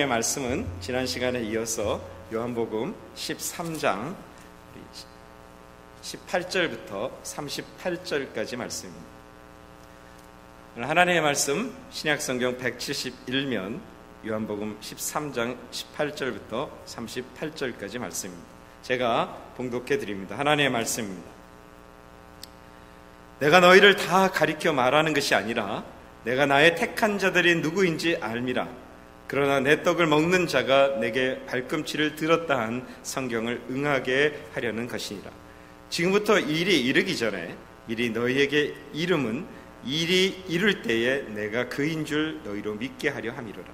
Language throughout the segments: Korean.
하나님의 말씀은 지난 시간에 이어서 요한복음 13장 18절부터 38절까지 말씀입니다. 오늘 하나님의 말씀 신약성경 171면 요한복음 13장 18절부터 38절까지 말씀입니다. 제가 봉독해 드립니다. 하나님의 말씀입니다. 내가 너희를 다 가리켜 말하는 것이 아니라 내가 나의 택한 자들이 누구인지 알미라. 그러나 내 떡을 먹는 자가 내게 발꿈치를 들었다 한 성경을 응하게 하려는 것이니라. 지금부터 일이 이르기 전에 일이 너희에게 이름은 일이 이룰 때에 내가 그인 줄 너희로 믿게 하려 함이로라.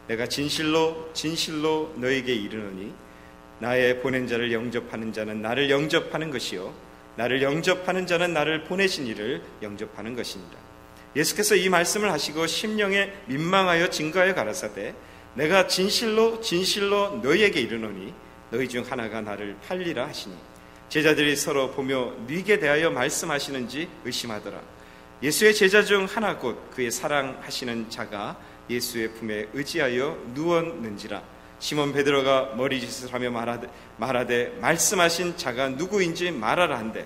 내가 진실로 진실로 너희에게 이르노니 나의 보낸 자를 영접하는 자는 나를 영접하는 것이요 나를 영접하는 자는 나를 보내신 이를 영접하는 것이니라. 예수께서 이 말씀을 하시고 심령에 민망하여 증거하여 가라사대 내가 진실로 진실로 너희에게 이르노니 너희 중 하나가 나를 팔리라 하시니 제자들이 서로 보며 네게 대하여 말씀하시는지 의심하더라. 예수의 제자 중 하나 곧 그의 사랑하시는 자가 예수의 품에 의지하여 누웠는지라. 시몬 베드로가 머리짓을 하며 말하되 말씀하신 자가 누구인지 말하라 한대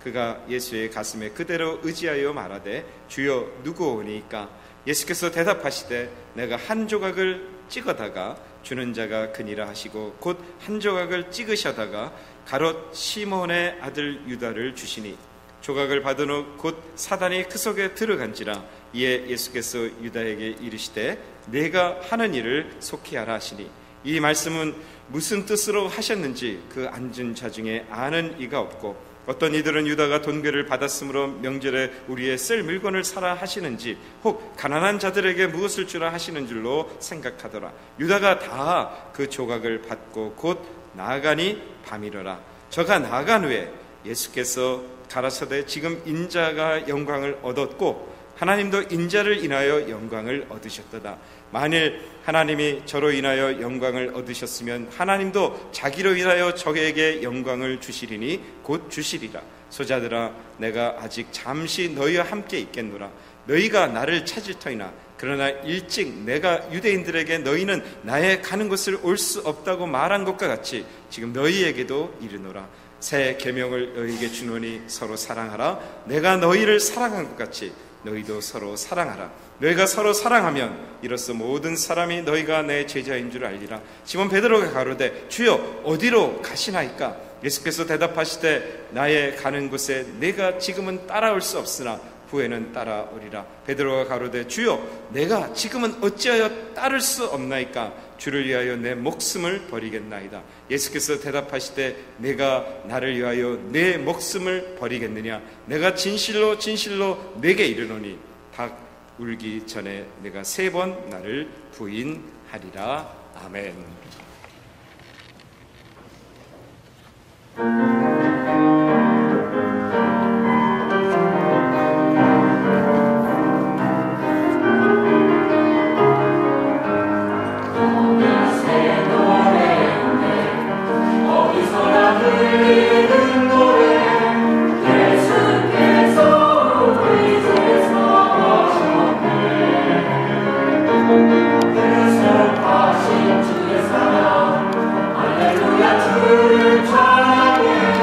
그가 예수의 가슴에 그대로 의지하여 말하되 주여 누구오니까? 예수께서 대답하시되 내가 한 조각을 찍어다가 주는 자가 그니라 하시고 곧 한 조각을 찍으셔다가 가롯 시몬의 아들 유다를 주시니 조각을 받은 후 곧 사단이 그 속에 들어간지라. 이에 예수께서 유다에게 이르시되 내가 하는 일을 속히 하라 하시니 이 말씀은 무슨 뜻으로 하셨는지 그 앉은 자 중에 아는 이가 없고 어떤 이들은 유다가 돈괴를 받았으므로 명절에 우리의 쓸 물건을 사라 하시는지 혹 가난한 자들에게 무엇을 주라 하시는 줄로 생각하더라. 유다가 다 그 조각을 받고 곧 나아가니 밤이러라. 저가 나아간 후에 예수께서 가라사대 지금 인자가 영광을 얻었고 하나님도 인자를 인하여 영광을 얻으셨도다. 만일 하나님이 저로 인하여 영광을 얻으셨으면 하나님도 자기로 인하여 저에게 영광을 주시리니 곧 주시리라. 소자들아 내가 아직 잠시 너희와 함께 있겠노라. 너희가 나를 찾을 터이나 그러나 일찍 내가 유대인들에게 너희는 나의 가는 곳을 올 수 없다고 말한 것과 같이 지금 너희에게도 이르노라. 새 계명을 너희에게 주노니 서로 사랑하라. 내가 너희를 사랑한 것 같이 너희도 서로 사랑하라. 너희가 서로 사랑하면 이로써 모든 사람이 너희가 내 제자인 줄 알리라. 시몬 베드로가 가로되 주여 어디로 가시나이까? 예수께서 대답하시되 나의 가는 곳에 내가 지금은 따라올 수 없으나 후에는 따라오리라. 베드로가 가로되 주여 내가 지금은 어찌하여 따를 수 없나이까? 주를 위하여 내 목숨을 버리겠나이다. 예수께서 대답하시되 내가 나를 위하여 내 목숨을 버리겠느냐? 내가 진실로 진실로 내게 이르노니 닭 울기 전에 내가 3번 나를 부인하리라. 아멘. 주를 찬양해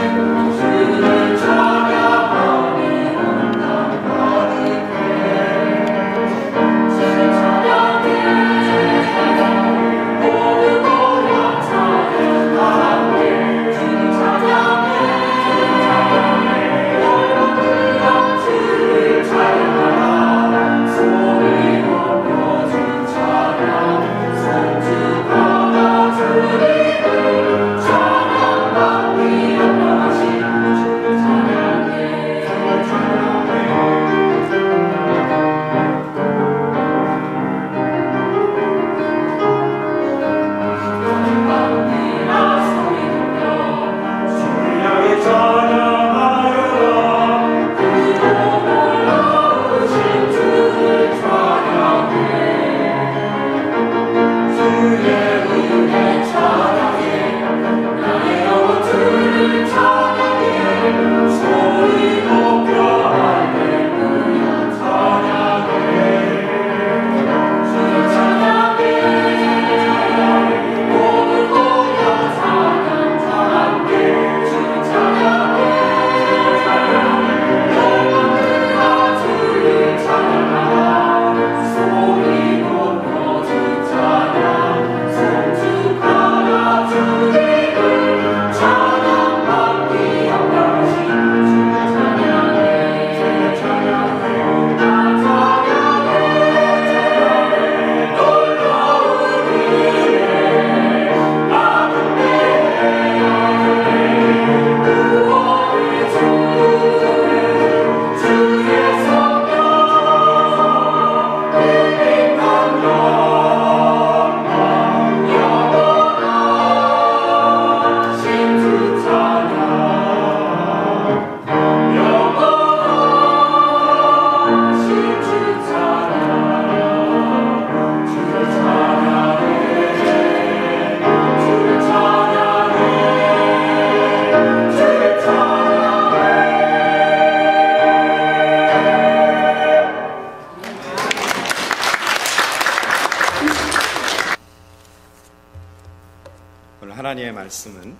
말씀은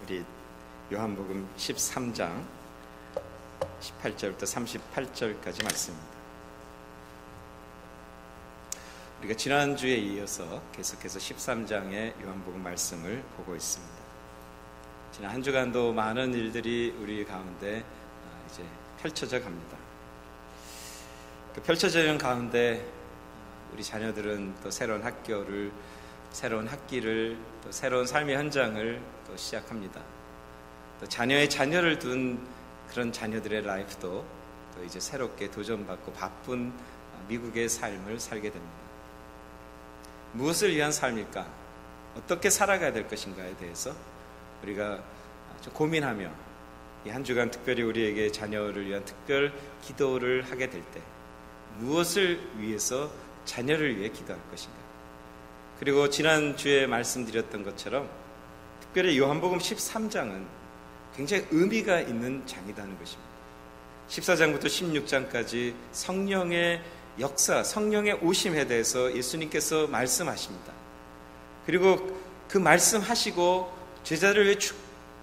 우리 요한복음 13장 18절부터 38절까지 말씀입니다. 우리가 지난주에 이어서 계속해서 13장의 요한복음 말씀을 보고 있습니다. 지난 한 주간도 많은 일들이 우리 가운데 이제 펼쳐져 갑니다. 그 펼쳐져 있는 가운데 우리 자녀들은 또 새로운 학교를, 새로운 학기를, 또 새로운 삶의 현장을 또 시작합니다. 또 자녀의 자녀를 둔 그런 자녀들의 라이프도 또 이제 새롭게 도전받고 바쁜 미국의 삶을 살게 됩니다. 무엇을 위한 삶일까? 어떻게 살아가야 될 것인가에 대해서 우리가 좀 고민하며 이 한 주간 특별히 우리에게 자녀를 위한 특별 기도를 하게 될 때 무엇을 위해서 자녀를 위해 기도할 것인가? 그리고 지난주에 말씀드렸던 것처럼 특별히 요한복음 13장은 굉장히 의미가 있는 장이라는 것입니다. 14장부터 16장까지 성령의 역사, 성령의 오심에 대해서 예수님께서 말씀하십니다. 그리고 그 말씀하시고 제자를 위해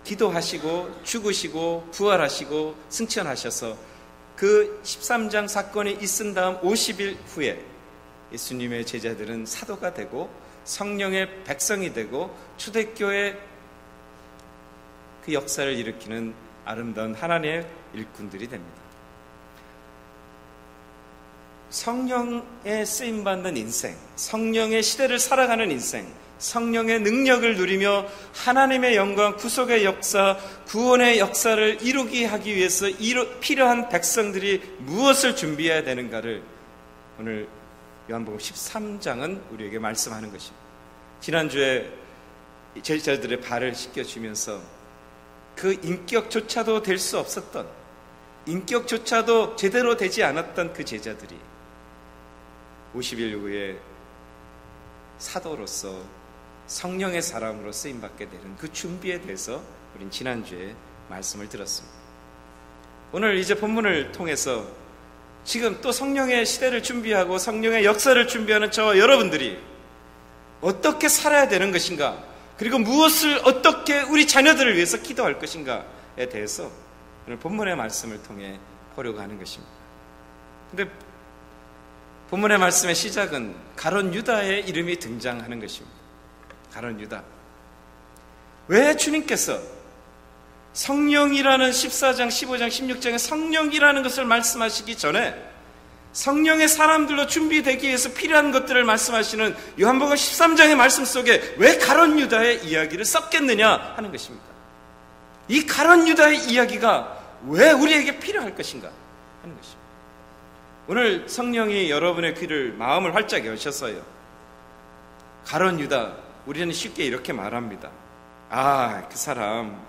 기도하시고 죽으시고 부활하시고 승천하셔서 그 13장 사건이 있은 다음 50일 후에 예수님의 제자들은 사도가 되고 성령의 백성이 되고 초대교회 그 역사를 일으키는 아름다운 하나님의 일꾼들이 됩니다. 성령에 쓰임받는 인생, 성령의 시대를 살아가는 인생, 성령의 능력을 누리며 하나님의 영광, 구속의 역사, 구원의 역사를 이루기 하기 위해서 필요한 백성들이 무엇을 준비해야 되는가를 오늘 요한복음 13장은 우리에게 말씀하는 것입니다. 지난주에 제자들의 발을 씻겨주면서 그 인격조차도 될 수 없었던, 인격조차도 제대로 되지 않았던 그 제자들이 50일 후에 사도로서 성령의 사람으로 쓰임받게 되는 그 준비에 대해서 우린 지난주에 말씀을 들었습니다. 오늘 이제 본문을 통해서 지금 또 성령의 시대를 준비하고 성령의 역사를 준비하는 저와 여러분들이 어떻게 살아야 되는 것인가, 그리고 무엇을 어떻게 우리 자녀들을 위해서 기도할 것인가에 대해서 오늘 본문의 말씀을 통해 보려고 하는 것입니다. 근데 본문의 말씀의 시작은 가룟 유다의 이름이 등장하는 것입니다. 가룟 유다. 왜 주님께서 성령이라는 14장, 15장, 16장에 성령이라는 것을 말씀하시기 전에 성령의 사람들로 준비되기 위해서 필요한 것들을 말씀하시는 요한복음 13장의 말씀 속에 왜 가룟 유다의 이야기를 썼겠느냐 하는 것입니다. 이 가룟 유다의 이야기가 왜 우리에게 필요할 것인가 하는 것입니다. 오늘 성령이 여러분의 귀를, 마음을 활짝 여셨어요. 가룟 유다, 우리는 쉽게 이렇게 말합니다. 그 사람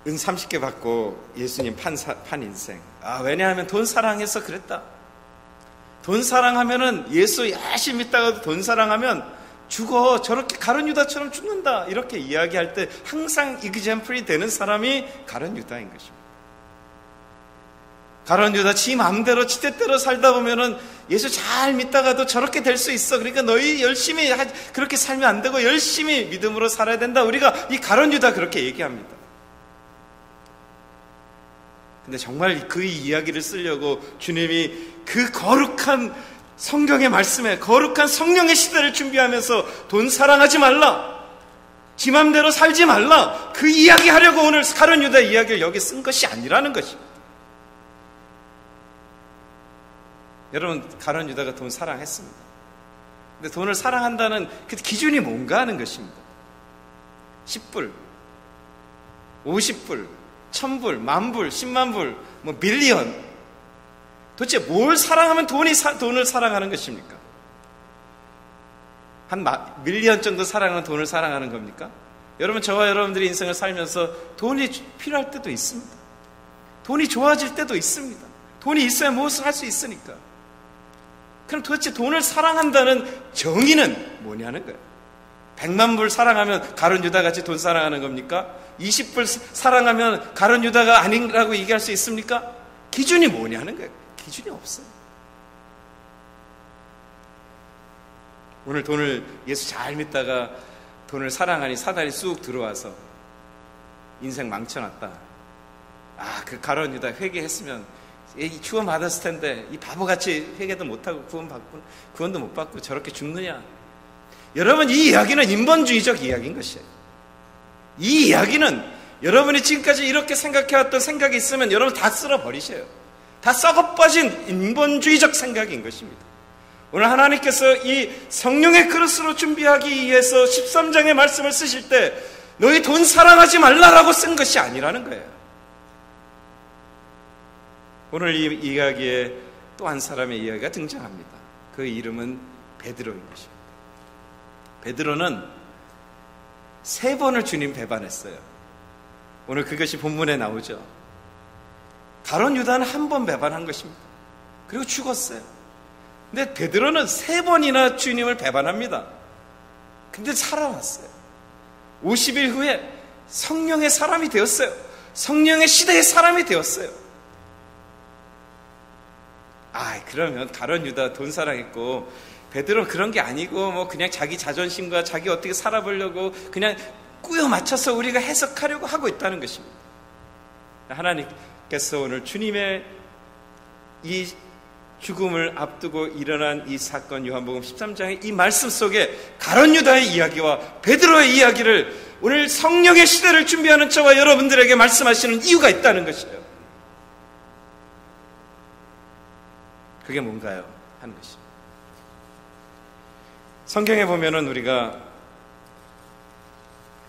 은 30개 받고 예수님 판 인생. 왜냐하면 돈 사랑해서 그랬다. 돈 사랑하면은 예수 열심히 믿다가도 돈 사랑하면 죽어. 저렇게 가룟 유다처럼 죽는다. 이렇게 이야기할 때 항상 이그젬플이 되는 사람이 가룟 유다인 것입니다. 가룟 유다 지 마음대로 지 뜻대로 살다 보면은 예수 잘 믿다가도 저렇게 될 수 있어. 그러니까 너희 열심히 그렇게 살면 안 되고 열심히 믿음으로 살아야 된다. 우리가 이 가룟 유다 그렇게 얘기합니다. 근데 정말 그 이야기를 쓰려고 주님이 그 거룩한 성경의 말씀에 거룩한 성령의 시대를 준비하면서 돈 사랑하지 말라, 지 맘대로 살지 말라, 그 이야기 하려고 오늘 가룟 유다 이야기를 여기 쓴 것이 아니라는 것입니다. 여러분, 가룟 유다가 돈 사랑했습니다. 근데 돈을 사랑한다는 그 기준이 뭔가 하는 것입니다. 10불, 50불, 1000불, 만불, 10만불, 밀리언. 도대체 뭘 사랑하면 돈을 사랑하는 것입니까? 한 밀리언 정도 사랑하는 돈을 사랑하는 겁니까? 여러분, 저와 여러분들이 인생을 살면서 돈이 필요할 때도 있습니다. 돈이 좋아질 때도 있습니다. 돈이 있어야 무엇을 할 수 있으니까. 그럼 도대체 돈을 사랑한다는 정의는 뭐냐는 거예요. 100만 불 사랑하면 가룟 유다 같이 돈 사랑하는 겁니까? 20불 사랑하면 가룟 유다가 아니라고 얘기할 수 있습니까? 기준이 뭐냐는 거예요. 기준이 없어요. 오늘 돈을 예수 잘 믿다가 돈을 사랑하니 사단이 쑥 들어와서 인생 망쳐놨다. 그 가룟 유다 회개했으면 구원 받았을 텐데 이 바보같이 회개도 못하고 구원도 못 받고 저렇게 죽느냐. 여러분, 이 이야기는 인본주의적 이야기인 것이에요. 이 이야기는 여러분이 지금까지 이렇게 생각해왔던 생각이 있으면 여러분 다 쓸어버리셔요. 다 썩어빠진 인본주의적 생각인 것입니다. 오늘 하나님께서 이 성령의 그릇으로 준비하기 위해서 13장의 말씀을 쓰실 때 너희 돈 사랑하지 말라라고 쓴 것이 아니라는 거예요. 오늘 이 이야기에 또 한 사람의 이야기가 등장합니다. 그 이름은 베드로인 것입니다. 베드로는 3번을 주님 배반했어요. 오늘 그것이 본문에 나오죠. 가룟 유다는 1번 배반한 것입니다. 그리고 죽었어요. 근데 베드로는 3번이나 주님을 배반합니다. 근데 살아났어요. 50일 후에 성령의 사람이 되었어요. 성령의 시대의 사람이 되었어요. 그러면 가룟 유다 돈 사랑했고 베드로는 그런 게 아니고 그냥 자기 자존심과 자기 어떻게 살아보려고 그냥 꾸겨 맞춰서 우리가 해석하려고 하고 있다는 것입니다. 하나님께서 오늘 주님의 이 죽음을 앞두고 일어난 이 사건, 요한복음 13장의 이 말씀 속에 가룟 유다의 이야기와 베드로의 이야기를 오늘 성령의 시대를 준비하는 저와 여러분들에게 말씀하시는 이유가 있다는 것이에요. 그게 뭔가요? 하는 것입니다. 성경에 보면은 우리가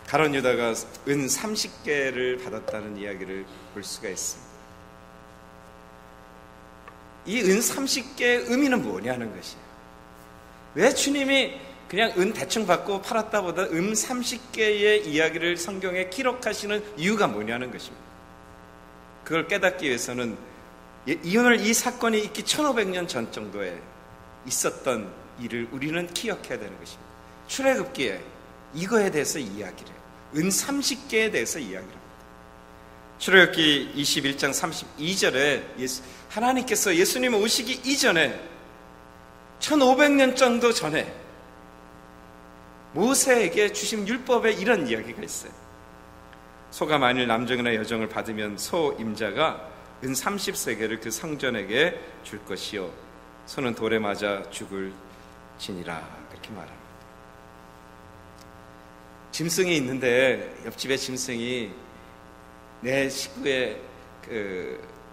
가룟 유다가 은 30개를 받았다는 이야기를 볼 수가 있습니다. 이 은 30개의 의미는 뭐냐는 것이에요. 왜 주님이 그냥 은 대충 받고 팔았다 보다 은 30개의 이야기를 성경에 기록하시는 이유가 뭐냐는 것입니다. 그걸 깨닫기 위해서는 오늘 이 사건이 있기 1500년 전 정도에 있었던 일을 우리는 기억해야 되는 것입니다. 출애굽기에 이거에 대해서 이야기를 해요. 은 30개에 대해서 이야기를 합니다. 출애굽기 21장 32절에 하나님께서 예수님 오시기 이전에 1500년 정도 전에 모세에게 주신 율법에 이런 이야기가 있어요. 소가 만일 남정이나 여정을 받으면 소 임자가 은 30세겔을 그 성전에게 줄 것이요 소는 돌에 맞아 죽을 지니라. 이렇게 말합니다. 짐승이 있는데 옆집에 짐승이 내 식구에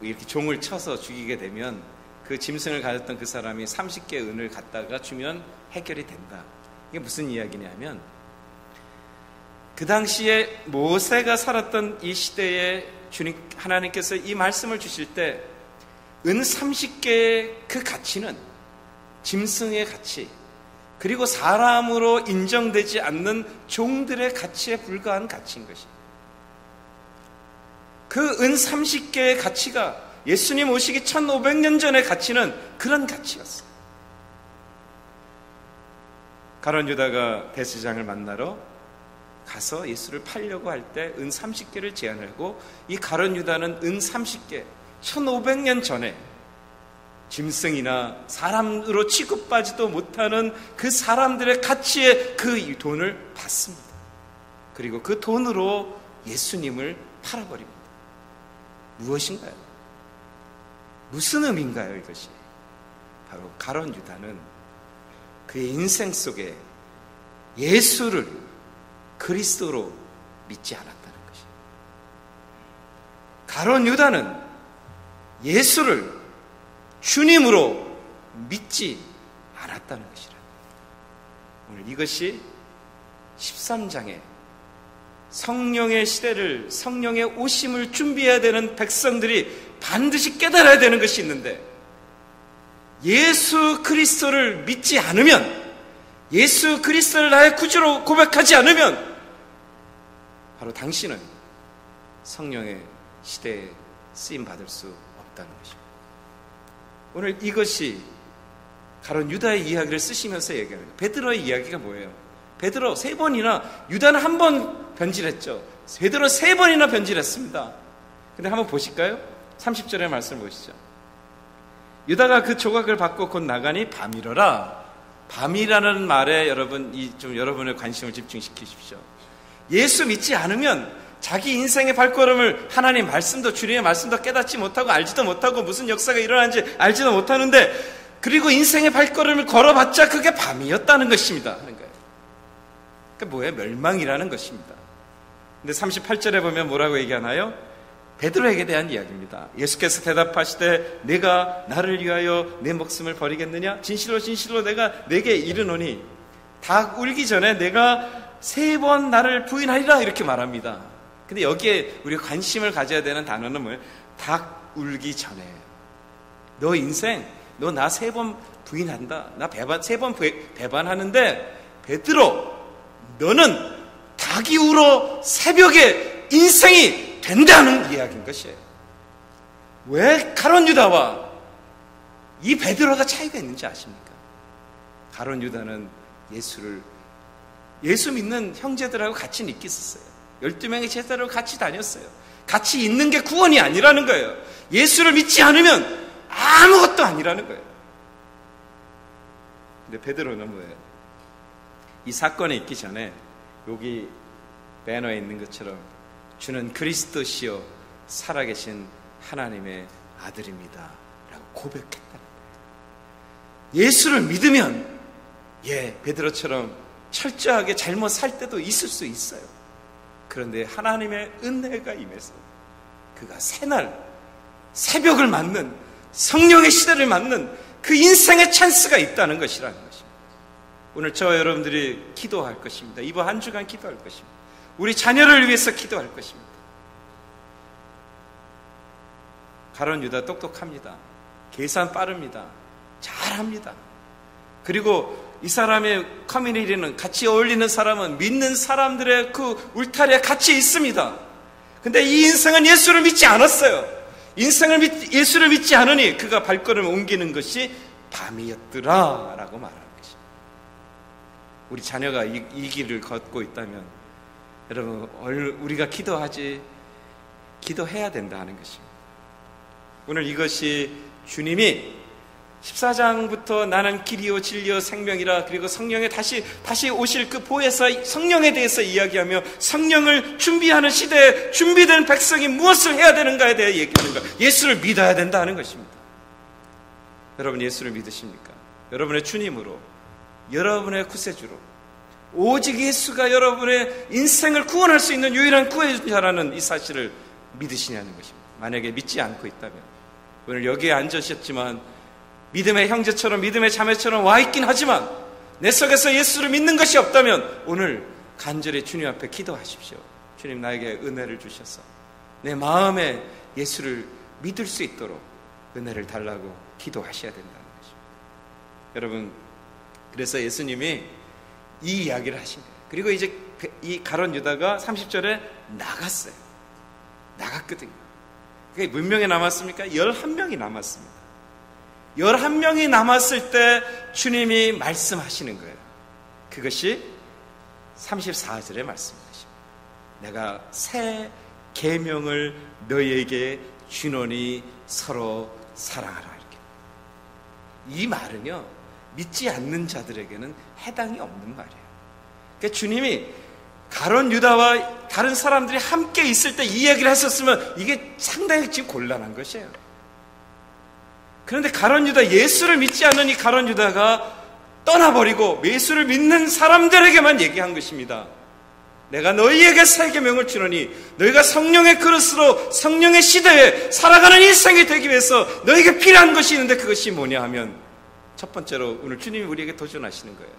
이렇게 종을 쳐서 죽이게 되면 그 짐승을 가졌던 그 사람이 30개 은을 갖다가 주면 해결이 된다. 이게 무슨 이야기냐면 그 당시에 모세가 살았던 이 시대에 주님 하나님께서 이 말씀을 주실 때 은 30개의 그 가치는 짐승의 가치 그리고 사람으로 인정되지 않는 종들의 가치에 불과한 가치인 것입니다. 그 은 30개의 가치가 예수님 오시기 1500년 전의 가치는 그런 가치였어요. 가룟 유다가 대제사장을 만나러 가서 예수를 팔려고 할 때 은 30개를 제안하고 이 가룟 유다는 은 30개 1500년 전에 짐승이나 사람으로 취급받지도 못하는 그 사람들의 가치에 그 돈을 받습니다. 그리고 그 돈으로 예수님을 팔아버립니다. 무엇인가요? 무슨 의미인가요? 이것이 바로 가룟 유다는 그의 인생 속에 예수를 그리스도로 믿지 않았다는 것이에요. 가룟 유다는 예수를 주님으로 믿지 않았다는 것이라. 오늘 이것이 13장에 성령의 시대를, 성령의 오심을 준비해야 되는 백성들이 반드시 깨달아야 되는 것이 있는데, 예수 그리스도를 믿지 않으면, 예수 그리스도를 나의 구주로 고백하지 않으면 바로 당신은 성령의 시대에 쓰임받을 수 없다는 것입니다. 오늘 이것이 가룟 유다의 이야기를 쓰시면서 얘기합니다. 베드로의 이야기가 뭐예요? 베드로 3번이나, 유다는 1번 변질했죠. 베드로 3번이나 변질했습니다. 근데 한번 보실까요? 30절의 말씀을 보시죠. 유다가 그 조각을 받고 곧 나가니 밤이러라. 밤이라는 말에 좀 여러분의 관심을 집중시키십시오. 예수 믿지 않으면 자기 인생의 발걸음을 하나님 말씀도 주님의 말씀도 깨닫지 못하고 알지도 못하고 무슨 역사가 일어나는지 알지도 못하는데, 그리고 인생의 발걸음을 걸어봤자 그게 밤이었다는 것입니다 하는 거예요. 그게 뭐예요? 멸망이라는 것입니다. 근데 38절에 보면 뭐라고 얘기하나요? 베드로에게 대한 이야기입니다. 예수께서 대답하시되 내가 나를 위하여 내 목숨을 버리겠느냐? 진실로 진실로 내가 내게 이르노니 닭 울기 전에 내가 3번 나를 부인하리라, 이렇게 말합니다. 근데 여기에 우리가 관심을 가져야 되는 단어는 뭐예요? 닭 울기 전에. 너 인생, 너 나 3번 부인한다. 나 3번 배반하는데 베드로, 너는 닭이 울어 새벽에 인생이 된다는 이야기인 것이에요. 왜 가룟 유다와 이 베드로가 차이가 있는지 아십니까? 가룟 유다는 예수 믿는 형제들하고 같이 있기 있었어요. 12명의 제자로 같이 다녔어요. 같이 있는 게 구원이 아니라는 거예요. 예수를 믿지 않으면 아무것도 아니라는 거예요. 근데 베드로는 뭐예요? 이 사건이 있기 전에 여기 배너에 있는 것처럼 주는 그리스도시요 살아계신 하나님의 아들입니다 라고 고백했다는 거예요. 예수를 믿으면 베드로처럼 철저하게 잘못 살 때도 있을 수 있어요. 그런데 하나님의 은혜가 임해서 그가 새날 새벽을 맞는, 성령의 시대를 맞는 그 인생의 찬스가 있다는 것이라는 것입니다. 오늘 저와 여러분들이 기도할 것입니다. 이번 한 주간 기도할 것입니다. 우리 자녀를 위해서 기도할 것입니다. 가룟 유다 똑똑합니다. 계산 빠릅니다. 잘합니다. 그리고 이 사람의 커뮤니티는, 같이 어울리는 사람은 믿는 사람들의 그 울타리에 같이 있습니다. 근데 이 인생은 예수를 믿지 않았어요. 예수를 믿지 않으니 그가 발걸음을 옮기는 것이 밤이었더라 라고 말하는 것입니다. 우리 자녀가 이 길을 걷고 있다면 여러분, 우리가 기도해야 된다 하는 것입니다. 오늘 이것이 주님이 14장부터 나는 길이요 진리요 생명이라, 그리고 성령에 다시 오실 그 보혜사 성령에 대해서 이야기하며 성령을 준비하는 시대에 준비된 백성이 무엇을 해야 되는가에 대해 얘기하는 것, 예수를 믿어야 된다는 것입니다. 여러분, 예수를 믿으십니까? 여러분의 주님으로, 여러분의 구세주로, 오직 예수가 여러분의 인생을 구원할 수 있는 유일한 구해주자라는 이 사실을 믿으시냐는 것입니다. 만약에 믿지 않고 있다면, 오늘 여기에 앉으셨지만 믿음의 형제처럼, 믿음의 자매처럼 와 있긴 하지만 내 속에서 예수를 믿는 것이 없다면 오늘 간절히 주님 앞에 기도하십시오. 주님, 나에게 은혜를 주셔서 내 마음에 예수를 믿을 수 있도록 은혜를 달라고 기도하셔야 된다는 것입니다. 여러분, 그래서 예수님이 이 이야기를 하신 거예요. 그리고 이제 이 가룟 유다가 30절에 나갔거든요. 그게 몇 명이 남았습니까? 11명이 남았습니다. 11명이 남았을 때 주님이 말씀하시는 거예요. 그것이 34절의 말씀이십니다. 내가 새 계명을 너희에게 주노니 서로 사랑하라. 이렇게. 이 말은요, 믿지 않는 자들에게는 해당이 없는 말이에요. 그러니까 주님이 가룟 유다와 다른 사람들이 함께 있을 때 이 얘기를 했었으면 이게 상당히 지금 곤란한 것이에요. 그런데 가룟 유다, 예수를 믿지 않는 이 가룟 유다가 떠나버리고 예수를 믿는 사람들에게만 얘기한 것입니다. 내가 너희에게 새 계명을 주노니 너희가 성령의 그릇으로 성령의 시대에 살아가는 인생이 되기 위해서 너희에게 필요한 것이 있는데 그것이 뭐냐 하면, 첫 번째로 오늘 주님이 우리에게 도전하시는 거예요.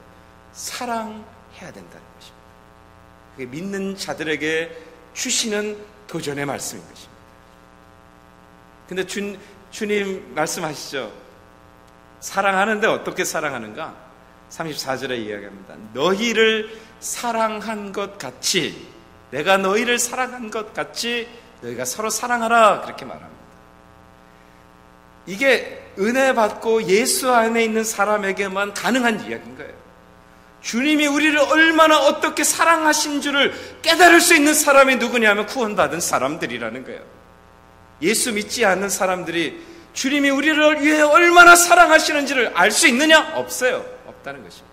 사랑해야 된다는 것입니다. 그게 믿는 자들에게 주시는 도전의 말씀인 것입니다. 근데 주님 말씀하시죠. 사랑하는데 어떻게 사랑하는가? 34절에 이야기합니다. 너희를 사랑한 것 같이, 내가 너희를 사랑한 것 같이 너희가 서로 사랑하라, 그렇게 말합니다. 이게 은혜 받고 예수 안에 있는 사람에게만 가능한 이야기인 거예요. 주님이 우리를 얼마나 어떻게 사랑하신 줄을 깨달을 수 있는 사람이 누구냐면 구원받은 사람들이라는 거예요. 예수 믿지 않는 사람들이 주님이 우리를 위해 얼마나 사랑하시는지를 알 수 있느냐? 없어요. 없다는 것입니다.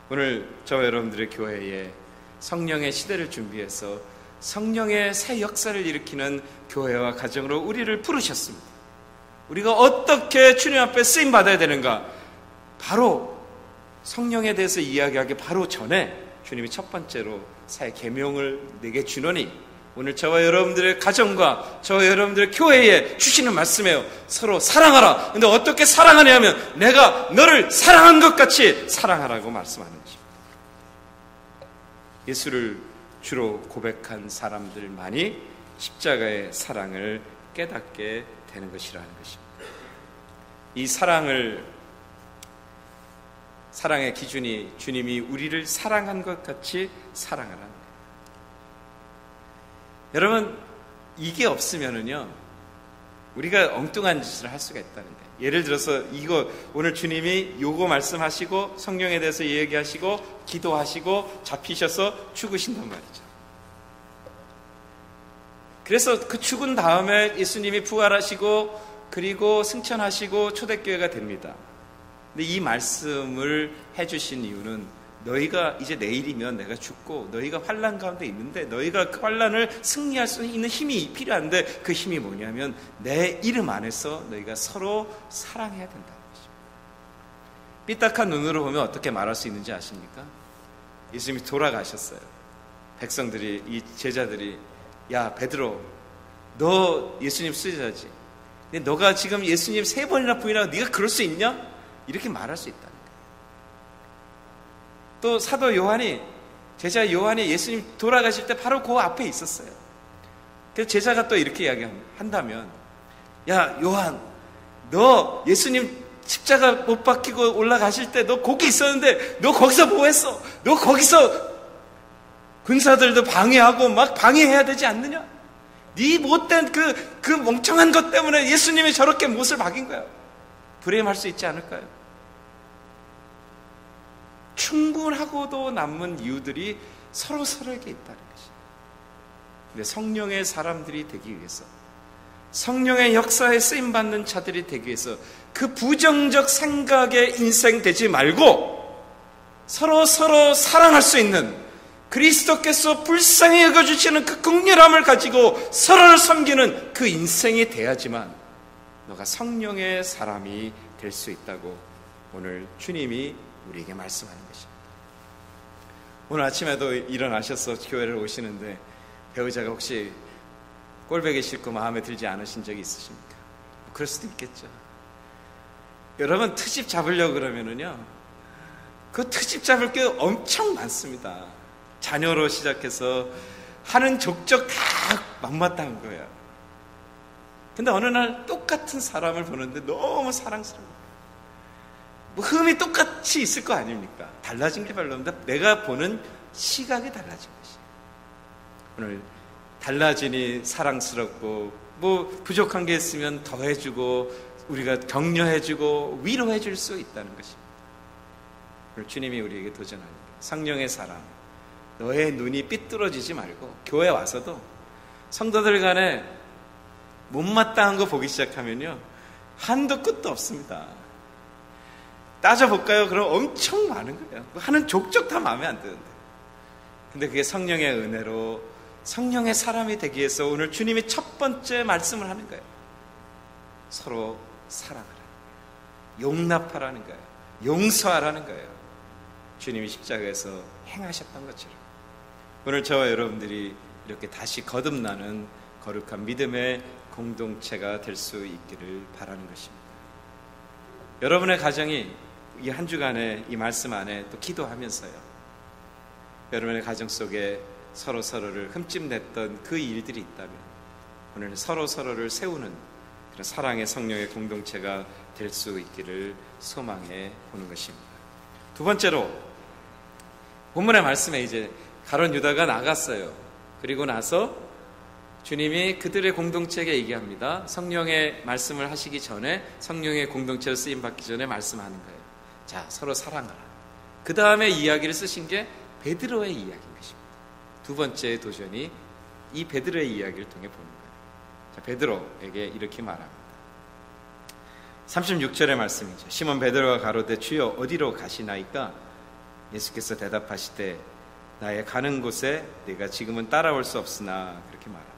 오늘 저와 여러분들의 교회에 성령의 시대를 준비해서 성령의 새 역사를 일으키는 교회와 가정으로 우리를 부르셨습니다. 우리가 어떻게 주님 앞에 쓰임 받아야 되는가? 바로 성령에 대해서 이야기하기 바로 전에 주님이 첫 번째로 새 계명을 내게 주노니, 오늘 저와 여러분들의 가정과 저와 여러분들의 교회에 주시는 말씀이에요. 서로 사랑하라. 근데 어떻게 사랑하냐면 내가 너를 사랑한 것 같이 사랑하라고 말씀하는 것입니다. 예수를 주로 고백한 사람들만이 십자가의 사랑을 깨닫게 되는 것이라는 것입니다. 이 사랑의 기준이 주님이 우리를 사랑한 것 같이 사랑하라는 거예요. 여러분, 이게 없으면은요, 우리가 엉뚱한 짓을 할 수가 있다는 거예요. 예를 들어서 이거 오늘 주님이 요거 말씀하시고 성령에 대해서 얘기하시고 기도하시고 잡히셔서 죽으신단 말이죠. 그래서 그 죽은 다음에 예수님이 부활하시고 그리고 승천하시고 초대교회가 됩니다. 근데 이 말씀을 해주신 이유는 너희가 이제 내일이면 내가 죽고 너희가 환난 가운데 있는데 너희가 그 환난을 승리할 수 있는 힘이 필요한데 그 힘이 뭐냐면 내 이름 안에서 너희가 서로 사랑해야 된다는 것입니다. 삐딱한 눈으로 보면 어떻게 말할 수 있는지 아십니까? 예수님이 돌아가셨어요. 백성들이, 이 제자들이, 야 베드로, 너 예수님 수제자지. 근데 너가 지금 예수님 3번이나 부인하고 네가 그럴 수 있냐? 이렇게 말할 수 있다는 거예요. 또 사도 요한이, 제자 요한이 예수님 돌아가실 때 바로 그 앞에 있었어요. 그래서 제자가 또 이렇게 이야기한다면, 야 요한, 너 예수님 십자가 못 박히고 올라가실 때 너 거기 있었는데 너 거기서 뭐 했어? 너 거기서 군사들도 방해하고 막 방해해야 되지 않느냐? 네 못된 그 멍청한 것 때문에 예수님이 저렇게 못을 박인 거야. 불행할 수 있지 않을까요? 충분하고도 남은 이유들이 서로에게 있다는 것이에요. 근데 성령의 사람들이 되기 위해서, 성령의 역사에 쓰임받는 자들이 되기 위해서 그 부정적 생각의 인생 되지 말고 서로 사랑할 수 있는, 그리스도께서 불쌍히 여겨주시는 그 긍휼함을 가지고 서로를 섬기는 그 인생이 돼야지만 너가 성령의 사람이 될 수 있다고 오늘 주님이 우리에게 말씀하는 것입니다. 오늘 아침에도 일어나셔서 교회를 오시는데 배우자가 혹시 꼴보기 싫고 마음에 들지 않으신 적이 있으십니까? 그럴 수도 있겠죠. 여러분, 트집 잡으려고 그러면은요, 그 트집 잡을 게 엄청 많습니다. 자녀로 시작해서 하는 족적 다 만마땅한 거예요. 근데 어느 날 똑같은 사람을 보는데 너무 사랑스러워요. 뭐 흠이 똑같이 있을 거 아닙니까? 달라진 게 별로 없는데 내가 보는 시각이 달라진 것이에요. 오늘 달라지니 사랑스럽고, 뭐 부족한 게 있으면 더해주고 우리가 격려해주고 위로해줄 수 있다는 것입니다. 오늘 주님이 우리에게 도전합니다. 성령의 사랑, 너의 눈이 삐뚤어지지 말고 교회 와서도 성도들 간에 못마땅한 거 보기 시작하면요, 한도 끝도 없습니다. 따져볼까요? 그럼 엄청 많은 거예요. 하는 족족 다 마음에 안 드는데. 근데 그게 성령의 은혜로 성령의 사람이 되기 위해서 오늘 주님이 첫 번째 말씀을 하는 거예요. 서로 사랑하라, 용납하라는 거예요. 용서하라는 거예요. 주님이 십자가에서 행하셨던 것처럼 오늘 저와 여러분들이 이렇게 다시 거듭나는 거룩한 믿음의 공동체가 될 수 있기를 바라는 것입니다. 여러분의 가정이 이 한 주간의 이 말씀 안에 또 기도하면서요, 여러분의 가정 속에 서로를 흠집냈던 그 일들이 있다면 오늘 서로를 세우는 그런 사랑의 성령의 공동체가 될 수 있기를 소망해 보는 것입니다. 두 번째로, 본문의 말씀에 이제 가룟 유다가 나갔어요. 그리고 나서 주님이 그들의 공동체에게 얘기합니다. 성령의 말씀을 하시기 전에, 성령의 공동체로 쓰임받기 전에 말씀하는 거예요. 자, 서로 사랑하라. 그 다음에 이야기를 쓰신 게 베드로의 이야기인 것입니다. 두 번째 도전이 이 베드로의 이야기를 통해 보는 거예요. 자, 베드로에게 이렇게 말합니다. 36절의 말씀이죠. 시몬 베드로가 가로되 주여 어디로 가시나이까? 예수께서 대답하시되 나의 가는 곳에 네가 지금은 따라올 수 없으나 그렇게 말합니다.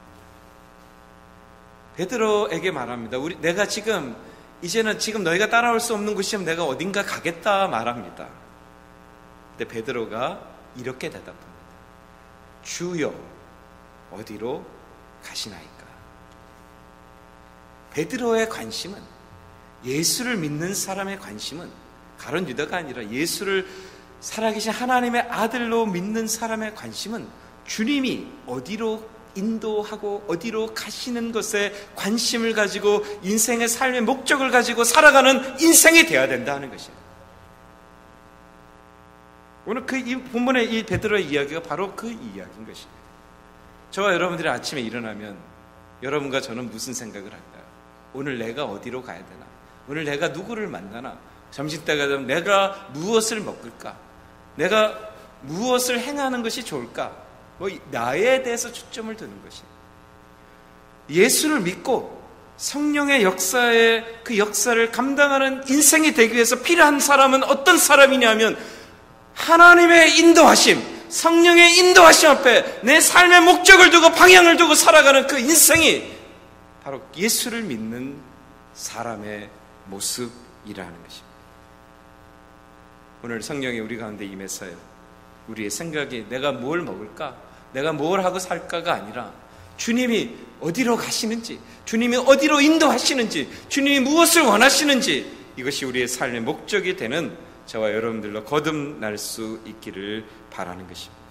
베드로에게 말합니다. 내가 이제는 지금 너희가 따라올 수 없는 곳이면 내가 어딘가 가겠다 말합니다. 근데 베드로가 이렇게 대답합니다. 주여 어디로 가시나이까? 베드로의 관심은, 예수를 믿는 사람의 관심은 가룟 유다가 아니라 예수를 살아계신 하나님의 아들로 믿는 사람의 관심은 주님이 어디로 인도하고 어디로 가시는 것에 관심을 가지고 인생의 삶의 목적을 가지고 살아가는 인생이 되어야 된다는 것입니다. 오늘 이 본문의 이 베드로의 이야기가 바로 그 이야기인 것입니다. 저와 여러분들이 아침에 일어나면 여러분과 저는 무슨 생각을 할까요? 오늘 내가 어디로 가야 되나? 오늘 내가 누구를 만나나? 점심때가 되면 내가 무엇을 먹을까? 내가 무엇을 행하는 것이 좋을까? 나에 대해서 초점을 두는 것이에요. 예수를 믿고 성령의 역사에 그 역사를 감당하는 인생이 되기 위해서 필요한 사람은 어떤 사람이냐면 하나님의 인도하심, 성령의 인도하심 앞에 내 삶의 목적을 두고 방향을 두고 살아가는 그 인생이 바로 예수를 믿는 사람의 모습이라는 것입니다. 오늘 성령이 우리 가운데 임해서요, 우리의 생각이 내가 뭘 먹을까? 내가 뭘 하고 살까가 아니라 주님이 어디로 가시는지, 주님이 어디로 인도하시는지, 주님이 무엇을 원하시는지, 이것이 우리의 삶의 목적이 되는 저와 여러분들로 거듭날 수 있기를 바라는 것입니다.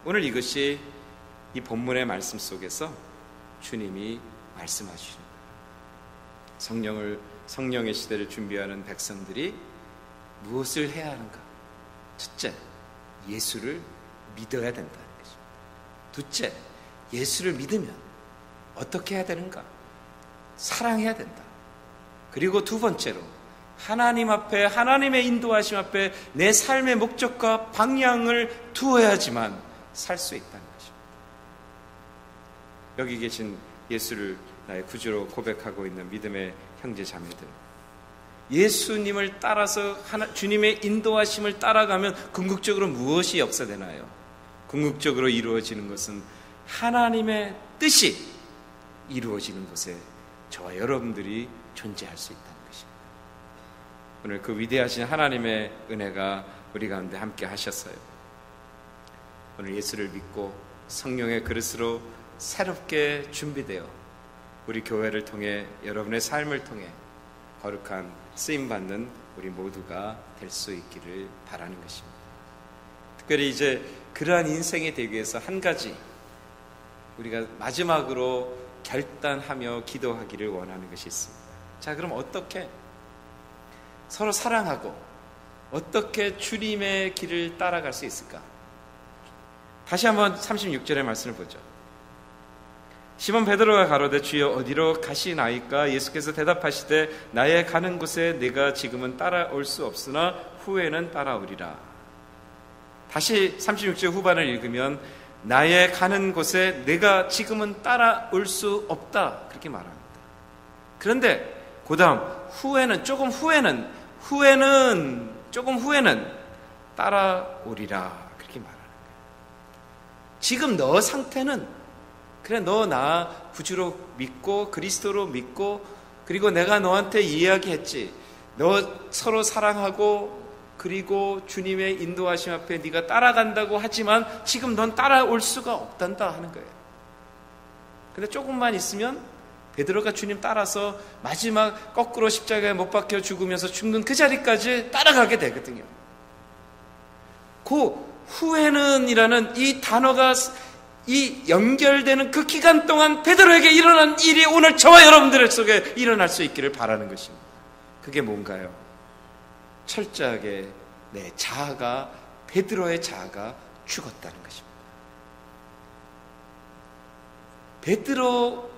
오늘 이것이 이 본문의 말씀 속에서 주님이 말씀하시는 거예요. 성령의 시대를 준비하는 백성들이 무엇을 해야 하는가? 첫째, 예수를 믿어야 된다는 것입니다. 둘째, 예수를 믿으면 어떻게 해야 되는가? 사랑해야 된다. 그리고 두 번째로, 하나님 앞에, 하나님의 인도하심 앞에 내 삶의 목적과 방향을 두어야지만 살 수 있다는 것입니다. 여기 계신 예수를 나의 구주로 고백하고 있는 믿음의 형제 자매들, 예수님을 따라서 주님의 인도하심을 따라가면 궁극적으로 무엇이 역사되나요? 궁극적으로 이루어지는 것은 하나님의 뜻이 이루어지는 곳에 저와 여러분들이 존재할 수 있다는 것입니다. 오늘 그 위대하신 하나님의 은혜가 우리 가운데 함께 하셨어요. 오늘 예수를 믿고 성령의 그릇으로 새롭게 준비되어 우리 교회를 통해, 여러분의 삶을 통해 거룩한 쓰임받는 우리 모두가 될 수 있기를 바라는 것입니다. 특별히 이제 그러한 인생이 되기 위해서 한 가지 우리가 마지막으로 결단하며 기도하기를 원하는 것이 있습니다. 자, 그럼 어떻게 서로 사랑하고 어떻게 주님의 길을 따라갈 수 있을까? 다시 한번 36절의 말씀을 보죠. 시몬 베드로가 가로되 주여 어디로 가시나이까? 예수께서 대답하시되 나의 가는 곳에 네가 지금은 따라올 수 없으나 후에는 따라오리라. 다시 36절 후반을 읽으면 나의 가는 곳에 네가 지금은 따라올 수 없다, 그렇게 말합니다. 그런데 그 다음 조금 후에는 따라오리라, 그렇게 말하는 거예요. 지금 너 상태는, 그래, 너 나 구주로 믿고 그리스도로 믿고, 그리고 내가 너한테 이야기했지, 너 서로 사랑하고 그리고 주님의 인도하심 앞에 네가 따라간다고 하지만 지금 넌 따라올 수가 없단다 하는 거예요. 근데 조금만 있으면 베드로가 주님 따라서 마지막 거꾸로 십자가에 못 박혀 죽으면서 죽는 그 자리까지 따라가게 되거든요. 그 후에는 이라는 이 단어가 이 연결되는 그 기간 동안 베드로에게 일어난 일이 오늘 저와 여러분들 속에 일어날 수 있기를 바라는 것입니다. 그게 뭔가요? 철저하게 내 자아가, 베드로의 자아가 죽었다는 것입니다. 베드로,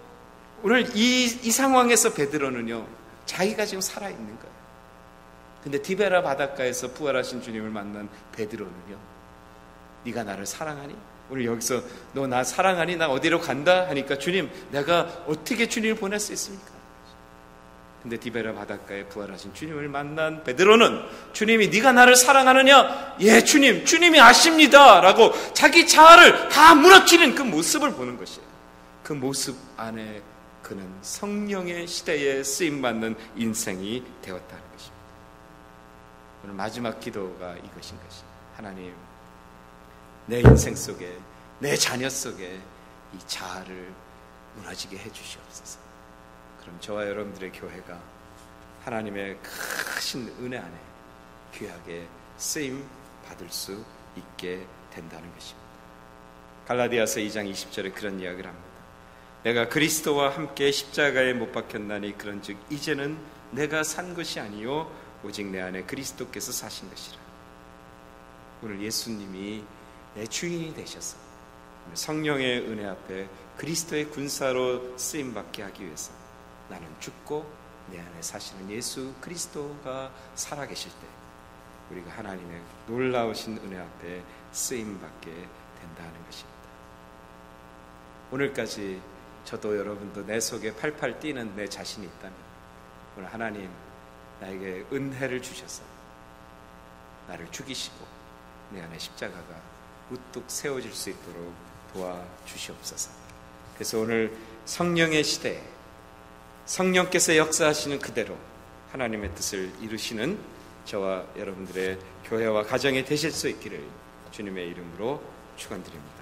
오늘 이 상황에서 베드로는요, 자기가 지금 살아있는 거예요. 근데 디베라 바닷가에서 부활하신 주님을 만난 베드로는요, 네가 나를 사랑하니? 오늘 여기서 너 나 사랑하니? 나 어디로 간다? 하니까 주님, 내가 어떻게 주님을 보낼 수 있습니까? 근데 디베라 바닷가에 부활하신 주님을 만난 베드로는 주님이 네가 나를 사랑하느냐? 예, 주님, 주님이 아십니다 라고 자기 자아를 다 무너뜨린 그 모습을 보는 것이에요. 그 모습 안에 그는 성령의 시대에 쓰임받는 인생이 되었다는 것입니다. 오늘 마지막 기도가 이것인 것입니다. 하나님, 내 인생 속에, 내 자녀 속에 이 자아를 무너지게 해주시옵소서. 그럼 저와 여러분들의 교회가 하나님의 크신 은혜 안에 귀하게 쓰임 받을 수 있게 된다는 것입니다. 갈라디아서 2장 20절에 그런 이야기를 합니다. 내가 그리스도와 함께 십자가에 못 박혔나니 그런즉 이제는 내가 산 것이 아니요 오직 내 안에 그리스도께서 사신 것이라. 오늘 예수님이 내 주인이 되셔서 성령의 은혜 앞에 그리스도의 군사로 쓰임받게 하기 위해서 나는 죽고 내 안에 사시는 예수 그리스도가 살아계실 때 우리가 하나님의 놀라우신 은혜 앞에 쓰임받게 된다는 것입니다. 오늘까지 저도 여러분도 내 속에 팔팔 뛰는 내 자신이 있다면 오늘 하나님 나에게 은혜를 주셔서 나를 죽이시고 내 안에 십자가가 우뚝 세워질 수 있도록 도와주시옵소서. 그래서 오늘 성령의 시대에 성령께서 역사하시는 그대로 하나님의 뜻을 이루시는 저와 여러분들의 교회와 가정이 되실 수 있기를 주님의 이름으로 축원드립니다.